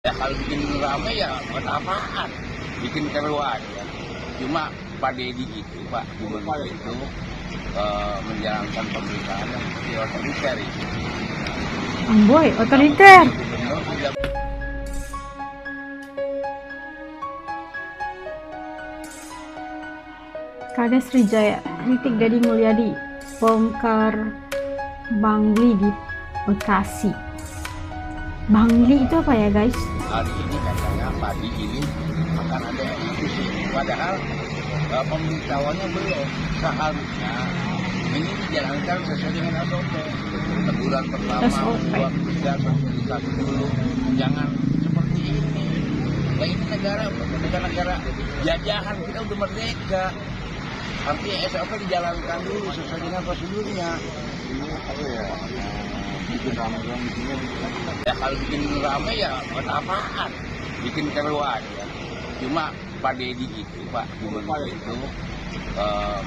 Ya kalau bikin rame ya buat apaan? Bikin keruan ya. Cuma Pak Deddy itu, Pak Gubernur itu menjalankan pemerintahan yang seperti otoriter itu. Amboy, otoriter. Gubernur tidak. Kades Sriwijaya, kritik Deddy Mulyadi, bongkar Bangli di Bekasi. Bangli itu apa ya guys? Hari ini katanya pagi ini akan ada eksekusi. Padahal pemberitahuannya belum. Seharusnya ini dijalankan sesuai dengan SOP. Teguran pertama, SOP. 2, 3, sosialisasi dulu. Jangan seperti ini. Ya ini negara jajahan, kita udah merdeka. Artinya SOP dijalankan dulu sesuai dengan prosedurnya. Bikin rame-rame di sini. Ya kalau bikin rame ya buat apaan? Bikin keruan ya. Cuma Pak Deddy itu, Pak Gubernur itu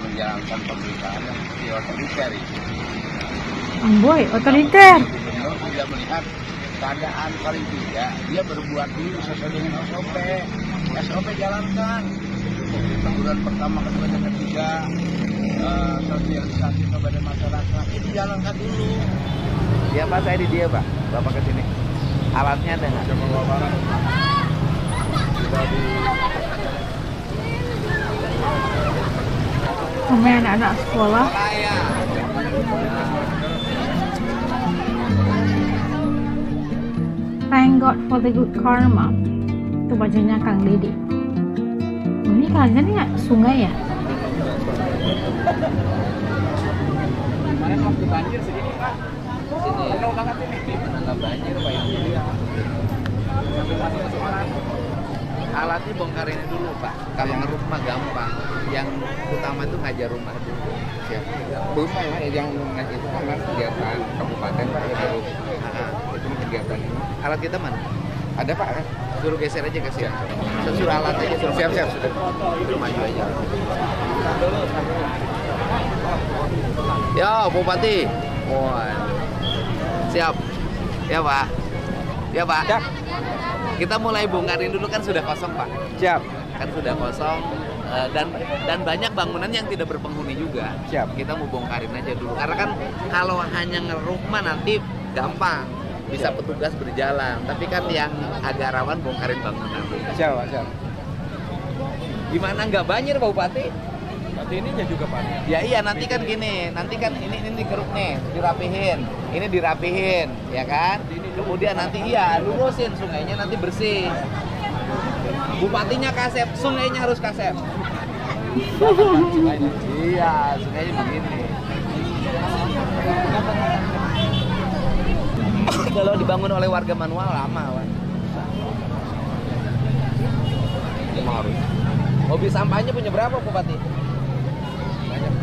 menjalankan pemerintahan yang seperti otoriter itu. Amboy, otoriter. Gubernur tidak melihat keadaan, paling tidak dia berbuat dulu sesuai dengan SOP. SOP jalankan. Teguran pertama, kedua, dan ketiga, sosialisasi kepada masyarakat itu jalankan dulu. Iya Pak, saya di dia Pak. Bapak kesini. Alatnya ada nggak? Coba bawa barang. Sudah di Ramai anak-anak sekolah. Thank God for the good karma. Itu bajunya Kang Deddy. Ini kalian nggak sungai ya? Kemarin waktu banjir segini Pak. Sini. Penuh banget ini. Nggak banjir Pak ini. Alatnya bongkar ini dulu Pak. Kalau ngeruk mah gampang. Yang utama itu ngajar rumah dulu. Siap. Belum Pak ya, yang ngajar itu kan kegiatan kabupaten Pak ya baru. Itu kegiatan ini. Alat kita mana? Ada Pak kan? Suruh geser aja ke sini. Suruh alat aja, suruh siap-siap sudah. Suruh maju aja. Yo, Bupati. Wah. Siap. Ya, Pak. Ya, Pak. Siap. Kita mulai bongkarin dulu kan sudah kosong, Pak. Siap. Kan sudah kosong dan banyak bangunan yang tidak berpenghuni juga. Siap. Kita mau bongkarin aja dulu. Karena kan kalau hanya ngeruk mah nanti gampang. Bisa petugas berjalan, tapi kan yang agak rawan bongkarin bangunan. Siap, siap. Gimana nggak banjir Pak Bupati? nanti ininya juga Pak. Ya iya nanti kan gini, nanti kan ini dikeruk nih, dirapihin, ini dirapihin, ya kan? Kemudian nanti iya lurusin sungainya nanti bersih. Bupatinya kasep, sungainya harus kasep. Iya, sungainya begini. Kalau dibangun oleh warga manual lama, Wan. Harus. Mobil sampahnya punya berapa, Bupati? Banyak.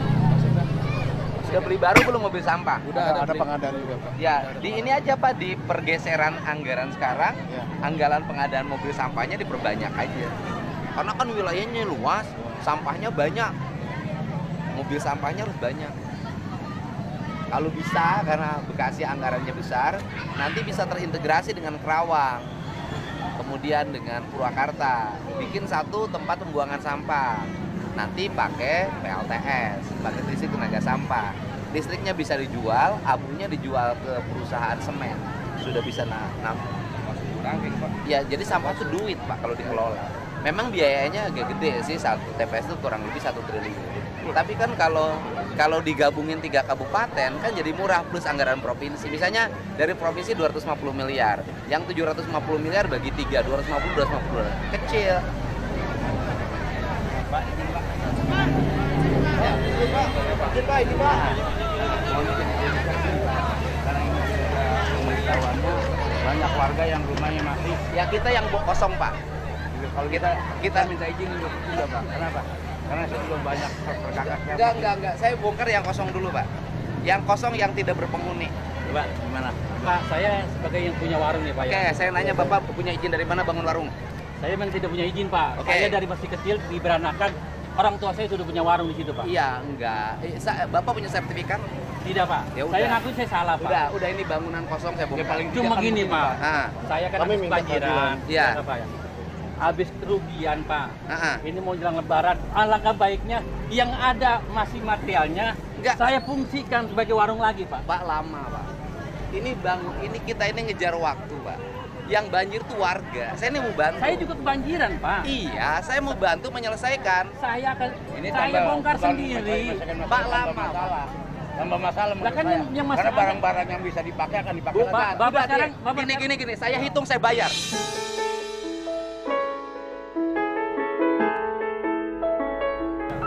Sudah beli baru belum mobil sampah? Udah ada pengadaan juga Pak. Ya, di ini aja Pak, di pergeseran anggaran sekarang, Ya. anggaran pengadaan mobil sampahnya diperbanyak aja. Karena kan wilayahnya luas, sampahnya banyak. Mobil sampahnya harus banyak. Kalau bisa, karena Bekasi anggarannya besar, nanti bisa terintegrasi dengan Kerawang, kemudian dengan Purwakarta, bikin satu tempat pembuangan sampah. Nanti pakai PLTS, pakai listrik tenaga sampah. Listriknya bisa dijual, abunya dijual ke perusahaan semen. Sudah bisa ya, jadi sampah itu duit Pak kalau dikelola. Memang biayanya agak gede sih, satu TPS itu kurang lebih 1 triliun. Tapi kan kalau digabungin 3 kabupaten kan jadi murah plus anggaran provinsi. Misalnya dari provinsi 250 miliar, yang 750 miliar bagi 3, 250 kecil. Pak, ini Pak. Ya, ini Pak. Ini Pak. Karena ini pemberitahuannya banyak warga yang rumahnya masih. Ya kita yang kosong Pak. Kalau kita minta izin dulu juga Pak. Kenapa? Karena sebelum banyak perkakasnya. Enggak. Saya bongkar yang kosong dulu Pak. Yang kosong yang tidak berpenghuni. Pak, gimana? Pak, saya sebagai yang punya warung nih Pak Oke, ya. saya nanya Bapak punya izin dari mana bangun warung? Saya memang tidak punya izin Pak. Oke. Saya dari masih kecil diberanakan orang tua saya sudah punya warung di situ Pak. Iya, enggak. Bapak punya sertifikat? Tidak Pak. Ya Saya udah. ngaku saya salah Pak. Udah ini bangunan kosong saya bongkar. Cuma gini Pak. Ah, Saya kan Kami habis minta banjiran. keadilan. Iya. Pak ya. Habis kerugian Pak. ah. Ini mau jelang lebaran. Alangkah baiknya yang ada masih materialnya Enggak. saya fungsikan sebagai warung lagi Pak. Pak lama Pak. Ini kita ini ngejar waktu Pak. Yang banjir tuh warga. Saya ini mau bantu. Saya juga kebanjiran Pak. Iya, saya mau bantu menyelesaikan. Saya akan Ini saya tambah- bongkar bukan sendiri. menyelesaikan Pak, masalah, lama, tambah masalah. Tambah masalah menurut Lah kan saya. yang Karena masalah- barang-barang yang bisa dipakai akan dipakai Bukan, lagi. Bapak udah, sekarang- Dik. Bapak Gini, saya hitung saya bayar.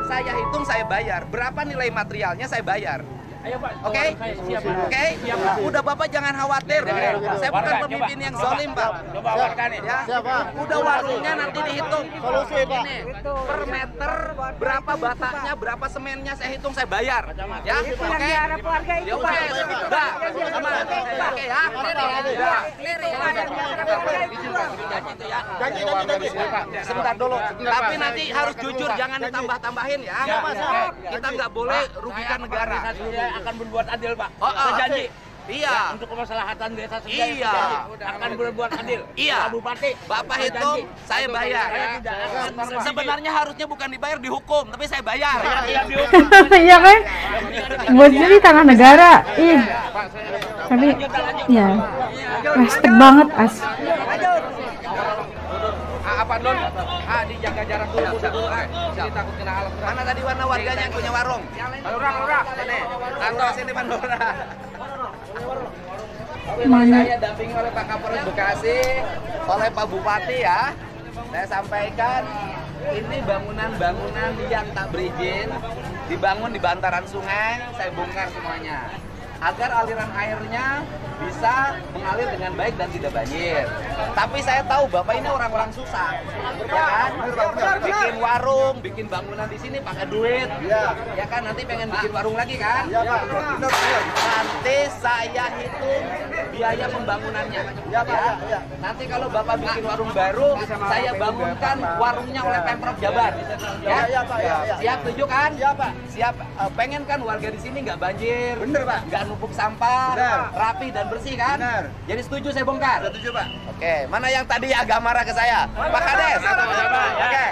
Saya hitung saya bayar. Berapa nilai materialnya saya bayar. Ayo Pak. Oke? warung saya siap Pak. Oke? Siap Pak. Udah Bapak jangan khawatir. Saya bukan Warga, pemimpin coba. yang zolim, Pak. Coba warga nih. Ya. Siapa? Udah warungnya nanti dihitung. Solusi, Pak. Ini per meter berapa bataknya, berapa semennya saya hitung saya bayar. Ya. Oke? Ya udah. Udah. Sama. Oke ya. Janji. Sebentar dulu. Tapi nanti harus jujur, jangan ditambah-tambahin ya. Kita nggak boleh rugikan negara. Saya akan berbuat adil, Pak. Oh, Saya janji. Iya. Untuk kemaslahatan desa Sejaya, Iya. saya janji akan berbuat adil. Iya. Pak Bupati, Bapak saya hitung, janji. saya bayar. Saya tidak akan Sebenarnya harusnya bukan dibayar, dihukum, tapi saya bayar. Iya, dihukum. Iya kan? Buat jadi tanah negara. Ih. Tapi ya respect banget as. Apa Don? Dijaga jarak dulu. Jadi takut kena alat. Mana tadi warna warganya yang punya warung? Lurah. Sini. Kantor sini Pandora. Mana? Saya dampingi oleh Pak Kapolres Bekasi, oleh Pak Bupati ya. Saya sampaikan ini bangunan-bangunan yang tak berizin dibangun di bantaran sungai, saya bongkar semuanya agar aliran airnya bisa mengalir dengan baik dan tidak banjir. Tapi saya tahu Bapak ini orang-orang susah, ya kan? Bikin warung, bikin bangunan di sini pakai duit, ya kan? Nanti pengen bikin warung lagi kan? Nanti saya hitung biaya pembangunannya, ya. Nanti kalau Bapak bikin warung baru, saya bangunkan warungnya oleh Pemprov Jabar, ya? Siap, setuju kan? Siap. Pengen kan warga di sini nggak banjir, nggak numpuk sampah, rapi dan bersih kan? Jadi setuju saya bongkar. Setuju Pak. Oke, mana yang tadi agak marah ke saya? Pak Kades. Oke.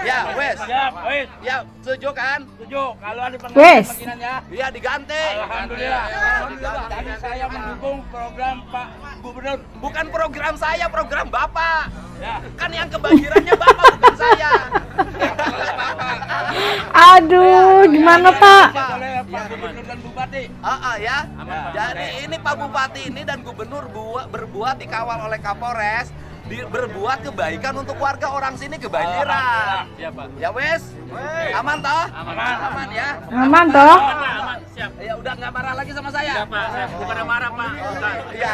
Ya, wes. Siap, wis. Ya, setuju kan? Setuju. Kalau ada Wes. penginginannya, Iya diganti. alhamdulillah. Tadi saya mendukung program Pak Gubernur. Bukan program saya, program Bapak. Ya. Kan yang kebanjirannya Bapak bukan saya. Aduh, gimana Pak? Oleh Pak Gubernur dan Bupati. Ya. Aman. Jadi ini Pak Bupati ini dan Gubernur berbuat dikawal oleh Kapolres, berbuat kebaikan untuk warga orang sini kebanjiran. Siap, Pak. Ya wes, aman toh? Aman. Ya. Aman toh? Aman, siap. Ya udah nggak marah lagi sama saya. Siap, Pak. Saya bukan marah, Pak. Bukan. Iya.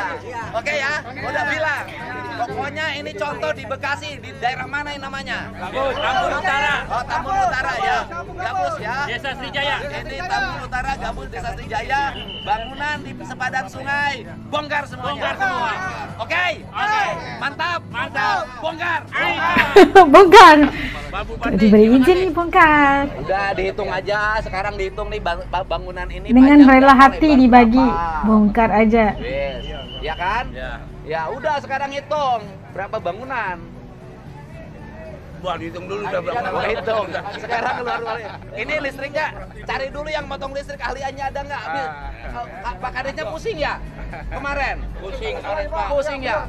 Oke ya, udah bilang. Pokoknya ini contoh di Bekasi, di daerah mana ini namanya? Bagus, Tambun Utara. Oh, Tambun Utara ya. Gabus ya. Desa Srijaya. Ini Tambun Utara, Gabus, Desa Srijaya. Bangunan di sepadan sungai. Bongkar semuanya. Bongkar semua. Oke. Mantap. Bongkar. Bongkar. Pak Bupati. Diberi izin nih bongkar. Udah dihitung aja, sekarang dihitung nih bangunan ini Dengan panjang rela berapa, hati lebar dibagi. berapa. Bongkar aja. Yes. Ya kan? Ya. Ya udah sekarang hitung berapa bangunan. Buat hitung dulu udah berapa. Gua hitung. Sekarang keluar. Ini listriknya, cari dulu yang motong listrik ahliannya ada nggak? Pak Kadesnya pusing ya kemarin? Pusing ya.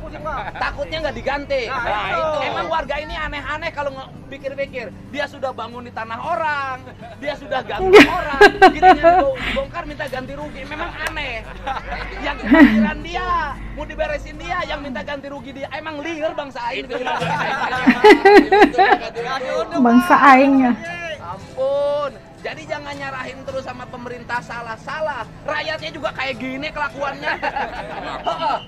Takutnya nggak diganti. Nah itu. Emang warga ini aneh-aneh kalau pikir-pikir. Dia sudah bangun di tanah orang, dia sudah ganggu orang. Giliran bongkar minta ganti rugi. Memang aneh. Yang kebanjiran dia, mau diberesin dia, yang minta ganti rugi dia. Emang liar bangsa ini. Bangsa aingnya. Ampun. Jadi jangan nyarahin terus sama pemerintah salah-salah. Rakyatnya juga kayak gini kelakuannya. Heeh.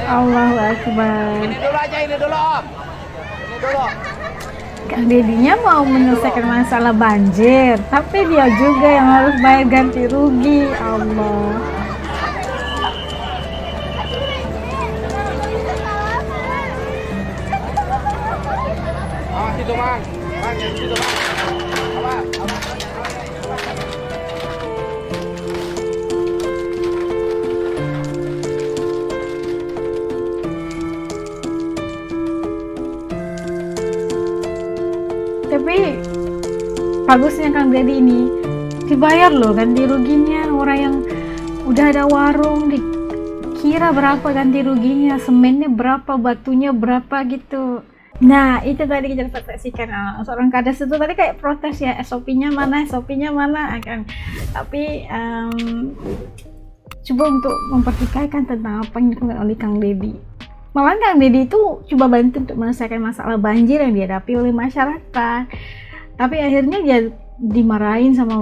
Allahu Akbar. Ini dulu aja, ini dulu Om. Ini dulu. Kang Dedinya mau menyelesaikan masalah banjir, tapi dia juga yang harus bayar ganti rugi. Allah. Situ, Mang. Mang, situ, Mang. Tapi bagusnya Kang Deddy ini dibayar loh ganti ruginya. Orang yang udah ada warung dikira berapa ganti ruginya, semennya berapa, batunya berapa gitu. Nah itu tadi kita dapat saksikan seorang kades itu tadi kayak protes ya, SOP-nya mana kan. Tapi coba untuk mempertikaikan tentang apa yang dilakukan oleh Kang Deddy. Malah Kang Deddy itu coba bantu untuk menyelesaikan masalah banjir yang dihadapi oleh masyarakat. Tapi akhirnya dia dimarahin sama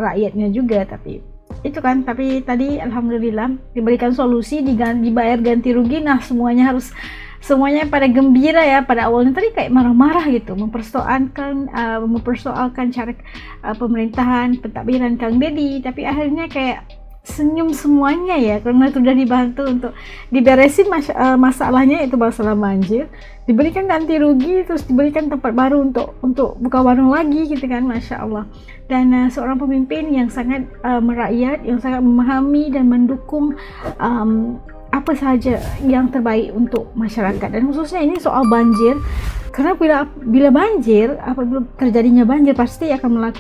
rakyatnya juga. Tapi itu kan, tapi tadi alhamdulillah diberikan solusi, dibayar ganti rugi. Nah semuanya pada gembira ya. Pada awalnya tadi kayak marah-marah gitu, mempersoalkan cara pemerintahan pentadbiran Kang Deddy. Tapi akhirnya kayak senyum semuanya ya, karena sudah dibantu untuk diberesin masalahnya, itu masalah banjir, diberikan ganti rugi, terus diberikan tempat baru untuk buka warung lagi gitu kan. Masya Allah. Dan seorang pemimpin yang sangat merakyat, yang sangat memahami dan mendukung apa saja yang terbaik untuk masyarakat, dan khususnya ini soal banjir. Karena bila banjir, apabila terjadinya banjir pasti akan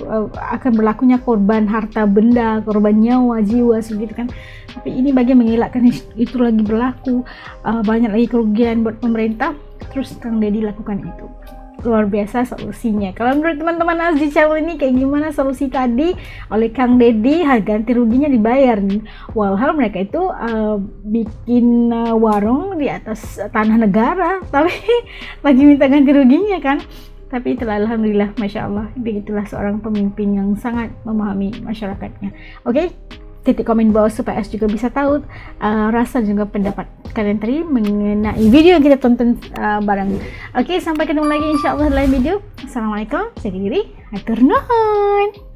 berlakunya korban harta benda, korban nyawa, jiwa segitu kan. Tapi ini bagi mengelakkan itu lagi berlaku, banyak lagi kerugian buat pemerintah. Terus Kang Deddy lakukan itu. Luar biasa solusinya. Kalau menurut teman-teman di channel ini kayak gimana solusi tadi oleh Kang Deddy? Ganti ruginya dibayar nih. Walhal mereka itu bikin warung di atas tanah negara, tapi lagi minta ganti ruginya kan. Tapi itulah alhamdulillah, masya Allah, begitulah seorang pemimpin yang sangat memahami masyarakatnya. Oke, titik komen bawah supaya juga bisa tahu rasa juga pendapat kalian tadi mengenai video yang kita tonton bareng. Oke, sampai ketemu lagi insya Allah dalam video. Assalamualaikum, saya Diri, hatur nuhun.